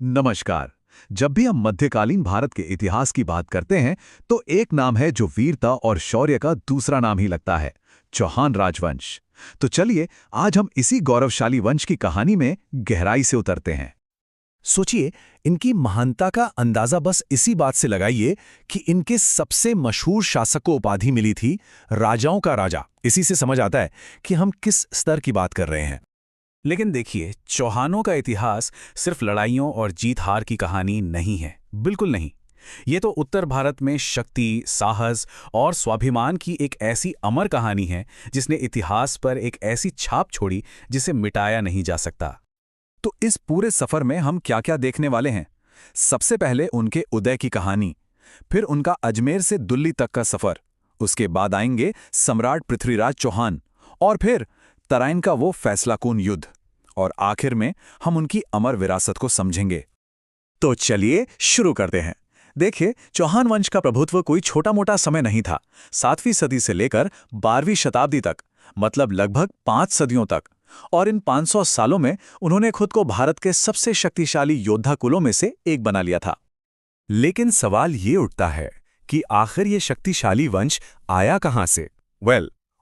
नमस्कार। जब भी हम मध्यकालीन भारत के इतिहास की बात करते हैं तो एक नाम है जो वीरता और शौर्य का दूसरा नाम ही लगता है, चौहान राजवंश। तो चलिए आज हम इसी गौरवशाली वंश की कहानी में गहराई से उतरते हैं। सोचिए, इनकी महानता का अंदाजा बस इसी बात से लगाइए कि इनके सबसे मशहूर शासक को उपाधि मिली थी राजाओं का राजा। इसी से समझ आता है कि हम किस स्तर की बात कर रहे हैं। लेकिन देखिए, चौहानों का इतिहास सिर्फ लड़ाइयों और जीत हार की कहानी नहीं है, बिल्कुल नहीं। ये तो उत्तर भारत में शक्ति, साहस और स्वाभिमान की एक ऐसी अमर कहानी है जिसने इतिहास पर एक ऐसी छाप छोड़ी जिसे मिटाया नहीं जा सकता। तो इस पूरे सफर में हम क्या-क्या देखने वाले हैं? सबसे पहले उनके उदय की कहानी, फिर उनका अजमेर से दिल्ली तक का सफर, उसके बाद आएंगे सम्राट पृथ्वीराज चौहान और फिर तराइन का वो फैसलाकुन युद्ध, और आखिर में हम उनकी अमर विरासत को समझेंगे। तो चलिए शुरू करते हैं। देखिए, चौहान वंश का प्रभुत्व कोई छोटा-मोटा समय नहीं था। 7वीं सदी से लेकर 12वीं शताब्दी तक, मतलब लगभग 5 सदियों तक। और इन 500 सालों में उन्होंने खुद को भारत के सबसे शक्तिशाली योद्धा कुलों में से एक बना लिया था। लेकिन सवाल ये उठता है कि आखिर ये शक्तिशाली वंश आया कहां से?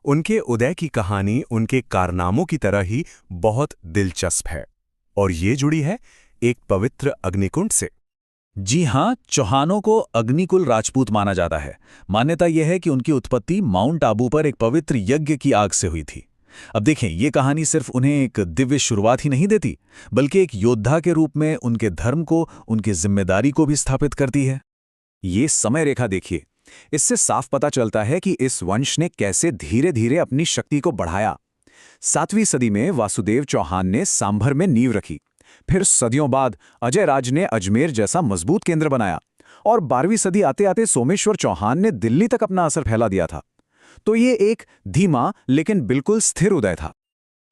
उनके उदय की कहानी उनके कारनामों की तरह ही बहुत दिलचस्प है, और ये जुड़ी है एक पवित्र अग्निकुंड से। जी हां, चौहानों को अग्निकुल राजपूत माना जाता है। मान्यता यह है कि उनकी उत्पत्ति माउंट आबू पर एक पवित्र यज्ञ की आग से हुई थी। अब देखें, ये कहानी सिर्फ उन्हें एक दिव्य शुरुआत ही नहीं देती, बल्कि एक योद्धा के रूप में उनके धर्म को, उनकी जिम्मेदारी को भी स्थापित करती है। ये समय रेखा देखिए, इससे साफ पता चलता है कि इस वंश ने कैसे धीरे धीरे अपनी शक्ति को बढ़ाया। 7वीं सदी में वासुदेव चौहान ने सांभर में नींव रखी। फिर सदियों बाद अजय राज ने अजमेर जैसा मजबूत केंद्र बनाया, और 12वीं सदी आते आते सोमेश्वर चौहान ने दिल्ली तक अपना असर फैला दिया था। तो ये एक धीमा लेकिन बिल्कुल स्थिर उदय था।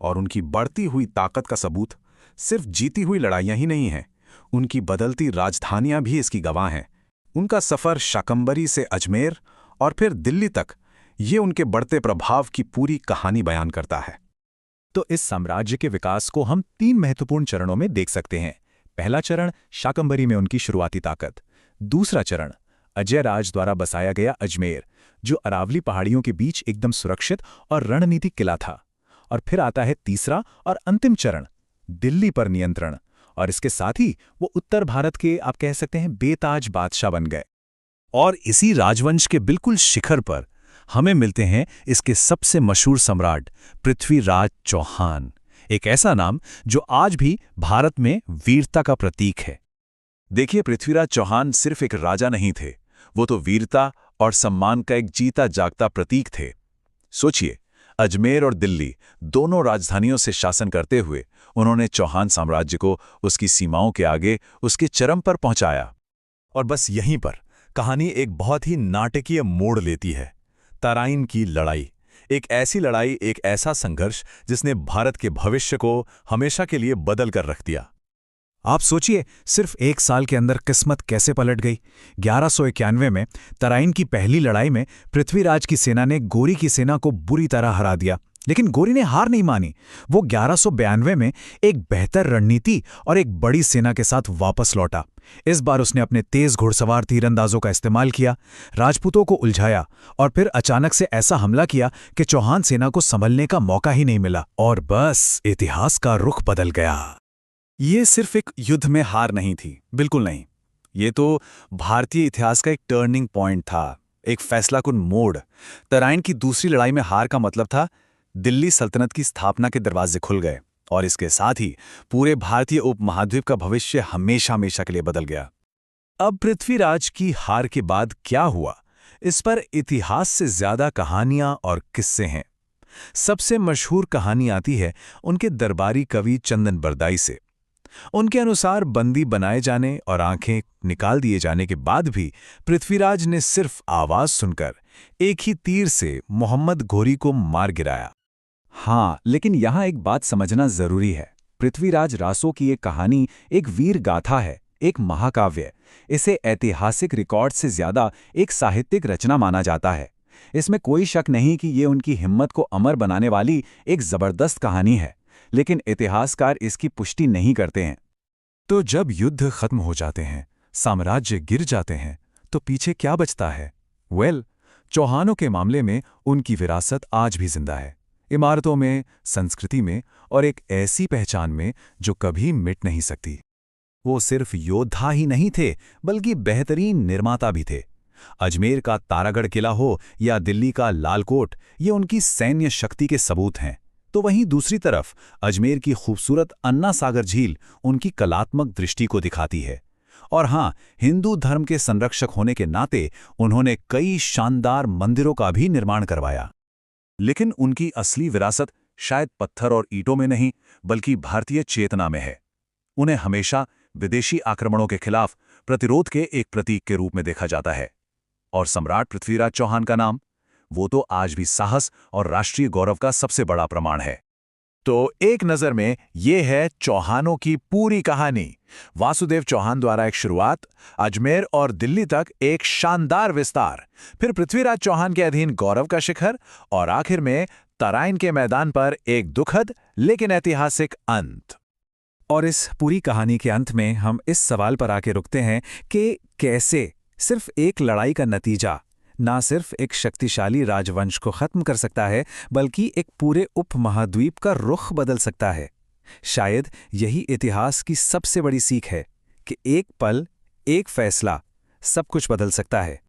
और उनकी बढ़ती हुई ताकत का सबूत सिर्फ जीती हुई लड़ाइयां ही नहीं हैं, उनकी बदलती राजधानियां भी इसकी गवाह हैं। उनका सफर शाकंभरी से अजमेर और फिर दिल्ली तक, ये उनके बढ़ते प्रभाव की पूरी कहानी बयान करता है। तो इस साम्राज्य के विकास को हम 3 महत्वपूर्ण चरणों में देख सकते हैं। पहला चरण, शाकंभरी में उनकी शुरुआती ताकत। दूसरा चरण, अजय राज द्वारा बसाया गया अजमेर, जो अरावली पहाड़ियों के बीच एकदम सुरक्षित और रणनीतिक किला था। और फिर आता है तीसरा और अंतिम चरण, दिल्ली पर नियंत्रण, और इसके साथ ही वो उत्तर भारत के, आप कह सकते हैं, बेताज बादशाह बन गए। और इसी राजवंश के बिल्कुल शिखर पर हमें मिलते हैं इसके सबसे मशहूर सम्राट पृथ्वीराज चौहान, एक ऐसा नाम जो आज भी भारत में वीरता का प्रतीक है। देखिए, पृथ्वीराज चौहान सिर्फ एक राजा नहीं थे, वो तो वीरता और सम्मान का एक जीता जागता प्रतीक थे। सोचिए, अजमेर और दिल्ली दोनों राजधानियों से शासन करते हुए उन्होंने चौहान साम्राज्य को उसकी सीमाओं के आगे उसके चरम पर पहुंचाया। और बस यहीं पर कहानी एक बहुत ही नाटकीय मोड़ लेती है। तराइन की लड़ाई, एक ऐसी लड़ाई, एक ऐसा संघर्ष जिसने भारत के भविष्य को हमेशा के लिए बदल कर रख दिया। आप सोचिए, सिर्फ 1 साल के अंदर किस्मत कैसे पलट गई। 1191 में तराइन की पहली लड़ाई में पृथ्वीराज की सेना ने गोरी की सेना को बुरी तरह हरा दिया। लेकिन गोरी ने हार नहीं मानी। वो 1192 में एक बेहतर रणनीति और एक बड़ी सेना के साथ वापस लौटा। इस बार उसने अपने तेज घुड़सवार तीरंदाजों का इस्तेमाल किया, राजपूतों को उलझाया, और फिर अचानक से ऐसा हमला किया कि चौहान सेना को संभलने का मौका ही नहीं मिला, और बस इतिहास का रुख बदल गया। ये सिर्फ एक युद्ध में हार नहीं थी, बिल्कुल नहीं। ये तो भारतीय इतिहास का एक टर्निंग पॉइंट था, एक फैसलाकुन मोड़। तराइन की दूसरी लड़ाई में हार का मतलब था दिल्ली सल्तनत की स्थापना के दरवाजे खुल गए, और इसके साथ ही पूरे भारतीय उपमहाद्वीप का भविष्य हमेशा हमेशा के लिए बदल गया। अब पृथ्वीराज की हार के बाद क्या हुआ, इस पर इतिहास से ज्यादा कहानियां और किस्से हैं। सबसे मशहूर कहानी आती है उनके दरबारी कवि चंदन बरदाई से। उनके अनुसार बंदी बनाए जाने और आंखें निकाल दिए जाने के बाद भी पृथ्वीराज ने सिर्फ आवाज सुनकर एक ही तीर से मोहम्मद घोरी को मार गिराया। हाँ, लेकिन यहां एक बात समझना जरूरी है। पृथ्वीराज रासो की ये कहानी एक वीर गाथा है, एक महाकाव्य। इसे ऐतिहासिक रिकॉर्ड से ज्यादा एक साहित्यिक रचना माना जाता है। इसमें कोई शक नहीं कि ये उनकी हिम्मत को अमर बनाने वाली एक जबरदस्त कहानी है, लेकिन इतिहासकार इसकी पुष्टि नहीं करते हैं। तो जब युद्ध खत्म हो जाते हैं, साम्राज्य गिर जाते हैं, तो पीछे क्या बचता है? चौहानों के मामले में उनकी विरासत आज भी जिंदा है, इमारतों में, संस्कृति में और एक ऐसी पहचान में जो कभी मिट नहीं सकती। वो सिर्फ योद्धा ही नहीं थे, बल्कि बेहतरीन निर्माता भी थे। अजमेर का तारागढ़ किला हो या दिल्ली का लाल कोट, ये उनकी सैन्य शक्ति के सबूत हैं। तो वहीं दूसरी तरफ अजमेर की खूबसूरत अन्ना सागर झील उनकी कलात्मक दृष्टि को दिखाती है। और हाँ, हिंदू धर्म के संरक्षक होने के नाते उन्होंने कई शानदार मंदिरों का भी निर्माण करवाया। लेकिन उनकी असली विरासत शायद पत्थर और ईंटों में नहीं, बल्कि भारतीय चेतना में है। उन्हें हमेशा विदेशी आक्रमणों के खिलाफ प्रतिरोध के एक प्रतीक के रूप में देखा जाता है। और सम्राट पृथ्वीराज चौहान का नाम, वो तो आज भी साहस और राष्ट्रीय गौरव का सबसे बड़ा प्रमाण है। तो एक नज़र में ये है चौहानों की पूरी कहानी। वासुदेव चौहान द्वारा एक शुरुआत, अजमेर और दिल्ली तक एक शानदार विस्तार, फिर पृथ्वीराज चौहान के अधीन गौरव का शिखर, और आखिर में तराइन के मैदान पर एक दुखद लेकिन ऐतिहासिक अंत। और इस पूरी कहानी के अंत में हम इस सवाल पर आके रुकते हैं कि कैसे सिर्फ एक लड़ाई का नतीजा ना सिर्फ एक शक्तिशाली राजवंश को खत्म कर सकता है, बल्कि एक पूरे उपमहाद्वीप का रुख बदल सकता है। शायद यही इतिहास की सबसे बड़ी सीख है कि एक पल, एक फैसला सब कुछ बदल सकता है।